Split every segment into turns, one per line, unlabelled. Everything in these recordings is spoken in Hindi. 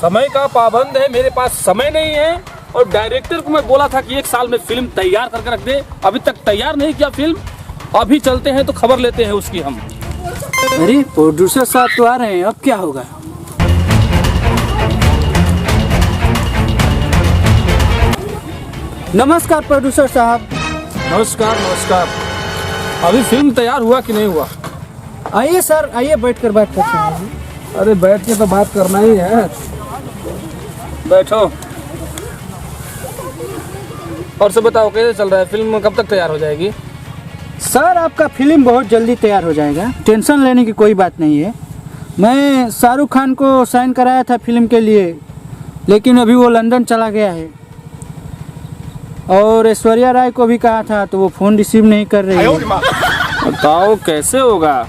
समय का पाबंद है, मेरे पास समय नहीं है। और डायरेक्टर को मैं बोला था कि 1 साल में फिल्म तैयार करके रख दे, अभी तक तैयार नहीं किया फिल्म। अभी चलते हैं तो खबर लेते हैं उसकी हम।
अरे प्रोड्यूसर साहब तो आ रहे हैं, अब क्या होगा? नमस्कार प्रोड्यूसर साहब।
नमस्कार नमस्कार। अभी फिल्म तैयार हुआ कि नहीं हुआ?
आइए सर, आइए बैठकर बात करते हैं।
अरे बैठ के तो बात करना ही है, बैठो। और सब बताओ कैसे चल रहा है, फिल्म कब तक तैयार हो जाएगी?
सर आपका फिल्म बहुत जल्दी तैयार हो जाएगा, टेंशन लेने की कोई बात नहीं है। मैं शाहरुख खान को साइन कराया था फिल्म के लिए, लेकिन अभी वो लंदन चला गया है। और ऐश्वर्या राय को भी कहा था तो वो फ़ोन रिसीव नहीं कर रही है।
बताओ कैसे होगा?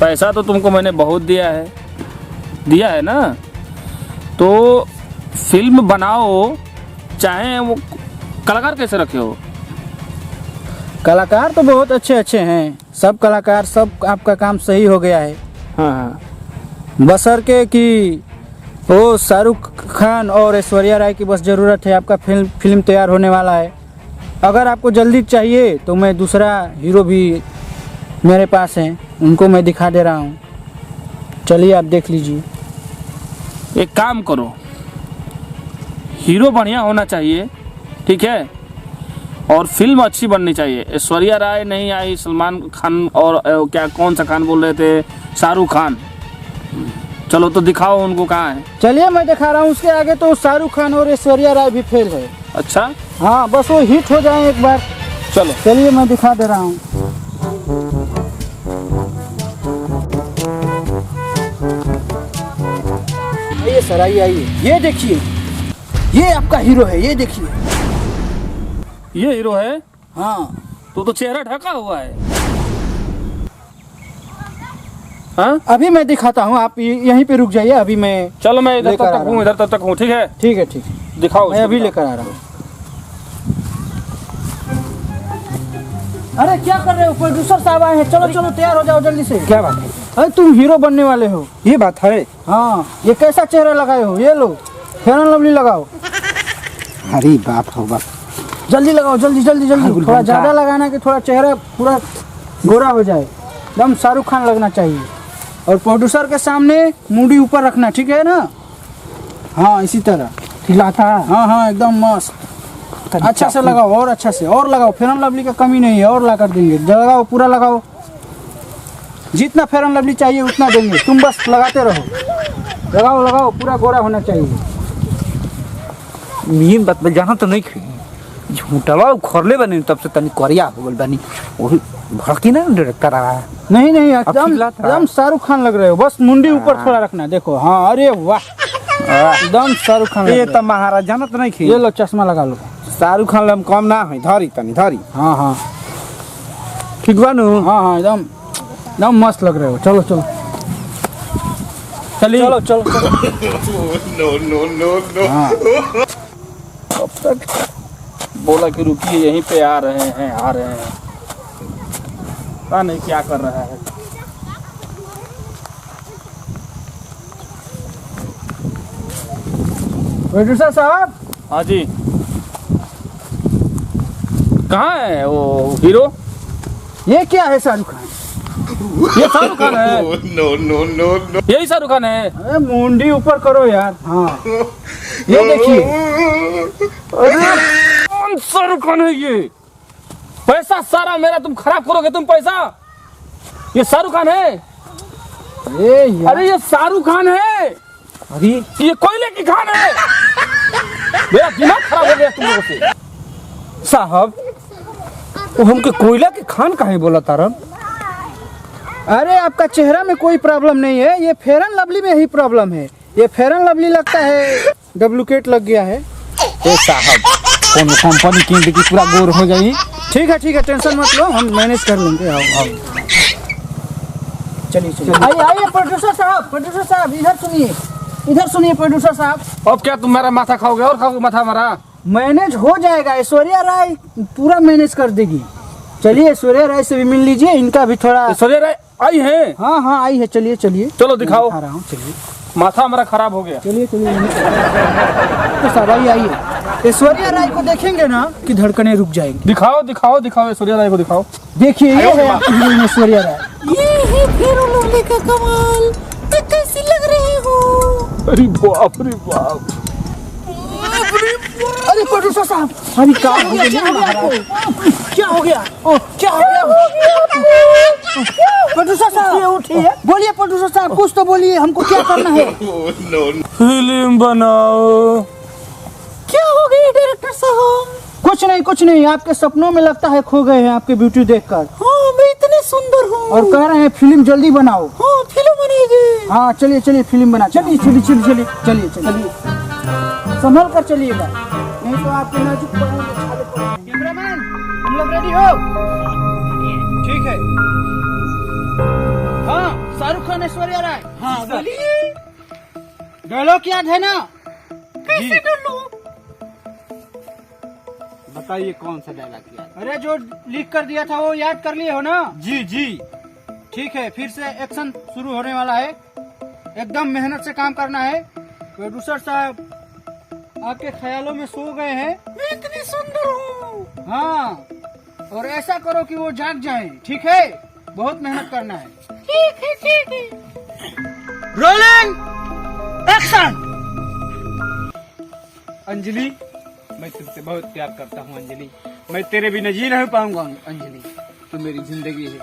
पैसा तो तुमको मैंने बहुत दिया है ना, तो फिल्म बनाओ, चाहे वो कलाकार कैसे रखे हो?
कलाकार तो बहुत अच्छे अच्छे हैं, सब कलाकार, सब आपका काम सही हो गया है।
हाँ,
बशर्ते कि वो शाहरुख खान और ऐश्वर्या राय की बस ज़रूरत है। आपका फिल्म तैयार होने वाला है। अगर आपको जल्दी चाहिए तो मैं दूसरा हीरो भी मेरे पास हैं, उनको मैं दिखा दे रहा हूँ। चलिए आप देख लीजिए।
एक काम करो, हीरो बढ़िया होना चाहिए, ठीक है, और फिल्म अच्छी बननी चाहिए। ऐश्वर्या राय नहीं आई, सलमान खान और क्या कौन सा खान बोल रहे थे, शाहरुख खान। चलो तो दिखाओ उनको कहाँ है।
चलिए मैं दिखा रहा हूँ। उसके आगे तो शाहरुख खान और ऐश्वर्या राय भी फेल है।
अच्छा,
हाँ, बस वो हिट हो जाए एक बार।
चलो
चलिए मैं दिखा दे रहा हूँ। आइए सर, आइए आइए, ये देखिए, ये आपका हीरो है, ये देखिए।
ये हीरो है?
हाँ,
तो चेहरा ढका हुआ है। हाँ,
अभी मैं दिखाता हूँ, आप यहीं पे रुक जाइए। अभी मैं
चलो मैं इधर
लेकर आ
तक
रहा
हूँ, इधर तक हूँ, ठीक है?
ठीक है, ठीक है,
दिखाओ,
मैं अभी लेकर आ रहा हूँ। अरे क्या कर रहे हो? प्रोड्यूसर साहब आए हैं, चलो चलो तैयार हो जाओ जल्दी से।
क्या बात है?
अरे तुम हीरो बनने वाले हो।
ये बात है?
हाँ, ये कैसा चेहरा लगाए हो? ये लो, फेयर एंड लवली लगाओ।
अरे बाप हो बाप,
जल्दी लगाओ, जल्दी जल्दी जल्दी। थोड़ा ज़्यादा लगाना कि थोड़ा चेहरा पूरा गोरा हो जाए, एकदम शाहरुख खान लगना चाहिए। और प्रोड्यूसर के सामने मुंडी ऊपर रखना, ठीक है ना? हाँ, इसी तरह
खिलाता।
हाँ हाँ, एकदम मस्त। अच्छा से लगाओ, और अच्छा से, और लगाओ। फेयर एंड लवली का कमी नहीं है, और ला कर देंगे। लगाओ, पूरा लगाओ, जितना फेयर एंड लवली चाहिए उतना देंगे। तुम बस लगाते रहो, लगाओ लगाओ, पूरा गोरा होना चाहिए।
ये बात में जाना तो नहीं खी झूठवा उखरले बने, तब से तनी करिया हो गल बनी। वही भड़की ना डायरेक्टर आ रहा है।
नहीं नहीं, एकदम
खिलाता है।
एकदम शाहरुख खान लग रहे हो। बस मुंडी ऊपर थोड़ा रखना, देखो। हाँ, अरे वाह, एकदम शाहरुख खान लग
ये
रहे
तो महाराज जाना तो नहीं
हो।
खी।
ये लो, चश्मा लगा लो।
शाहरुख खान लम कम ना है, धरी तनी धरी।
हाँ हाँ
ठीक बानू।
हाँ हाँ, एकदम एकदम मस्त लग रहे हो। चलो चलो
चलिए
चलो चलो चलो। हाँ,
अब तक बोला कि रुकिए, यहीं पे आ रहे हैं। पता नहीं क्या कर रहा है।
प्रोड्यूसर साहब।
हाँ जी, कहाँ है वो हीरो?
ये क्या है? शाहरुख खान।
ये शाहरुख खान है? नो, यही शाहरुख खान है।
अरे मुंडी ऊपर करो यार। हाँ, ये देखिए।
अरे कौन शाहरुख खान है ये? पैसा सारा मेरा तुम खराब करोगे तुम पैसा। ये शाहरुख खान है?
अरे यार,
अरे ये शाहरुख खान है,
अरे
ये कोयले की खान है। मेरा दिमाग खराब हो गया तुम लोगों से।
साहब, वो हमके कोयला के खान काहे बोला तारन?
अरे आपका चेहरा में कोई प्रॉब्लम नहीं है, ये फेयर एंड लवली में ही प्रॉब्लम है। ये फेयर एंड लवली लगता है डुप्लीकेट लग गया है।
ए साहब, कौन कंपनी की पूरा गोर हो जाई?
ठीक है, टेंशन मत लो, हम मैनेज कर लेंगे। आओ आओ, चलिए चलिए। आइए आइए प्रोड्यूसर साहब, इधर सुनिए प्रोड्यूसर साहब।
अब क्या तुम मेरा माथा खाओगे और खाओगे माथा हमारा?
मैनेज हो जाएगा, ऐश्वर्या राय पूरा मैनेज कर देगी। चलिए ऐश्वर्या राय से भी मिल लीजिए, इनका भी थोड़ा।
ऐश्वर्या राय आई है?
हाँ हाँ आई है, चलिए चलिए।
चलो दिखाओ।
दिखा रहा हूँ, चलिए।
माथा हमारा खराब हो गया।
चलिए चलिए तो साहब आइए, ऐश्वर्या राय को देखेंगे ना कि धड़कनें रुक जाएंगी।
दिखाओ दिखाओ दिखाओ, ऐश्वर्या राय को दिखाओ।
देखिए ये है आपकी हीरोइन ऐश्वर्या राय।
ये है फेरो लवली का कमाल। मैं कैसी लग रही हूँ?
अरे बाप रे बाप।
अरे प्रोड्यूसर साहब, अरे क्या हो गया? क्या हो गया? क्या हो गया? प्रोड्यूसर साहब उठिए, बोलिए प्रोड्यूसर साहब, कुछ तो बोलिए, हमको क्या करना है?
फिल्म बनाओ।
क्या हो गया डायरेक्टर साहब?
कुछ नहीं, आपके सपनों में लगता है खो गए हैं आपके ब्यूटी देखकर।
हाँ, मैं इतनी सुंदर हूँ।
और कह रहे हैं फिल्म जल्दी बनाओ।
हाँ, फिल्म बनेगी।
हाँ चलिए फिल्म बना, चलिए संभल कर चलिएगा, नहीं तो आपके नाजुक पड़ेंगे। कैमरामैन, हम लोग रेडी हो? ठीक है। हाँ, शाहरुख खान ऐश्वर्या राय।
हाँ, बोलिए।
डायलॉग याद है ना?
कैसे डूलूं?
बताइए कौन सा डायलॉग याद?
अरे जो लिख कर दिया था वो याद कर लिए हो ना?
जी।
ठीक है, फिर से एक्शन शुरू होने वाला है। एकदम मेहनत से काम करना है। प्रोड्यूसर साहब आपके ख्यालों में सो गए हैं।
मैं इतनी सुंदर हूँ।
हाँ, और ऐसा करो कि वो जाग जाए, ठीक है? बहुत मेहनत करना है।
ठीक है।
Rolling action.
अंजलि, मैं तुमसे बहुत प्यार करता हूँ अंजलि। मैं तेरे बिना जी नहीं पाऊंगा अंजलि। तू मेरी जिंदगी है,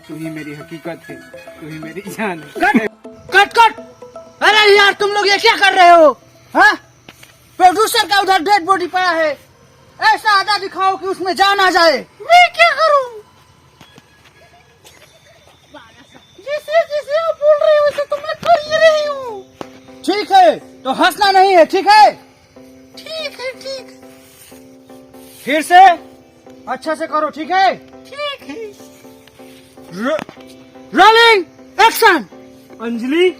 तू ही मेरी हकीकत है, तू ही मेरी जान है।
कट। अरे यार तुम लोग ये क्या कर रहे हो? हाँ, प्रोड्यूसर का उधर डेड बॉडी पड़ा है, ऐसा आधा दिखाओ कि उसमें जान आ जाए।
मैं क्या करूँ? जैसे आप बोल रहे हो वैसे तो मैं कर ही रही हूँ।
ठीक है, तो हंसना नहीं है, ठीक है?
ठीक है।
फिर से अच्छा से करो, ठीक है?
ठीक है।
Rolling action.
अंजलि,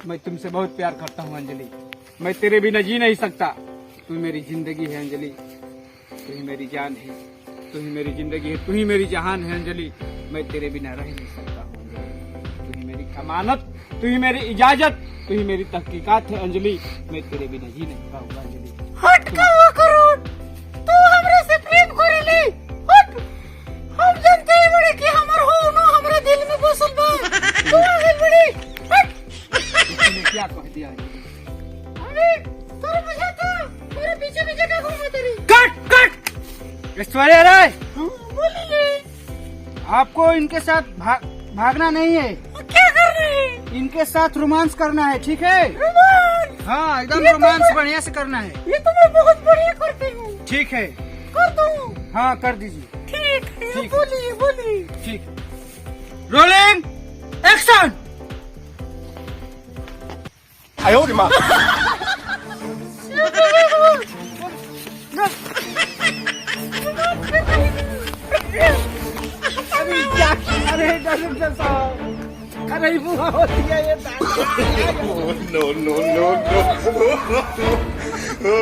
मैं तुमसे बहुत प्यार करता हूँ अंजलि। मैं तेरे बिना जी नहीं सकता। तू मेरी जिंदगी है अंजलि, तू ही मेरी जान है, तू ही मेरी जिंदगी है, तू ही मेरी जहान है अंजलि। मैं तेरे बिना रह नहीं सकता हूँ अंजलि। तू ही मेरी अमानत, तू ही मेरी इजाजत, तू ही मेरी तहकीकात है अंजलि। मैं तेरे बिना जी नहीं पाऊंगा अंजलि।
हट का करो, तू हमरे से प्रेम करेली। हट, हम जानते ही बड़े कि हमर हो ना हमरा दिल में बसल बा। तू आगे बड़ी हट।
तूने क्या कह दिया अंजलि?
अरे तोरे बुझाता मेरे पीछे का घूमे तेरी।
कट। ऐश्वर्या राय,
हाँ, बोलिए।
आपको इनके साथ भागना नहीं है,
क्या कर रहे हैं?
इनके साथ रोमांस करना है, ठीक है?
रोमांस?
हाँ, एकदम
ये तो
रोमांस
मैं-
बढ़िया से करना है।
ये तो मैं बहुत बढ़िया करती हूँ।
ठीक है,
कर दूँ?
हाँ कर दीजिए।
ठीक है,
ठीक है।
बोलिए।
ठीक। Rolling action.
अरे डायरेक्टर साहब, अरे बुआ होती है ये।
no.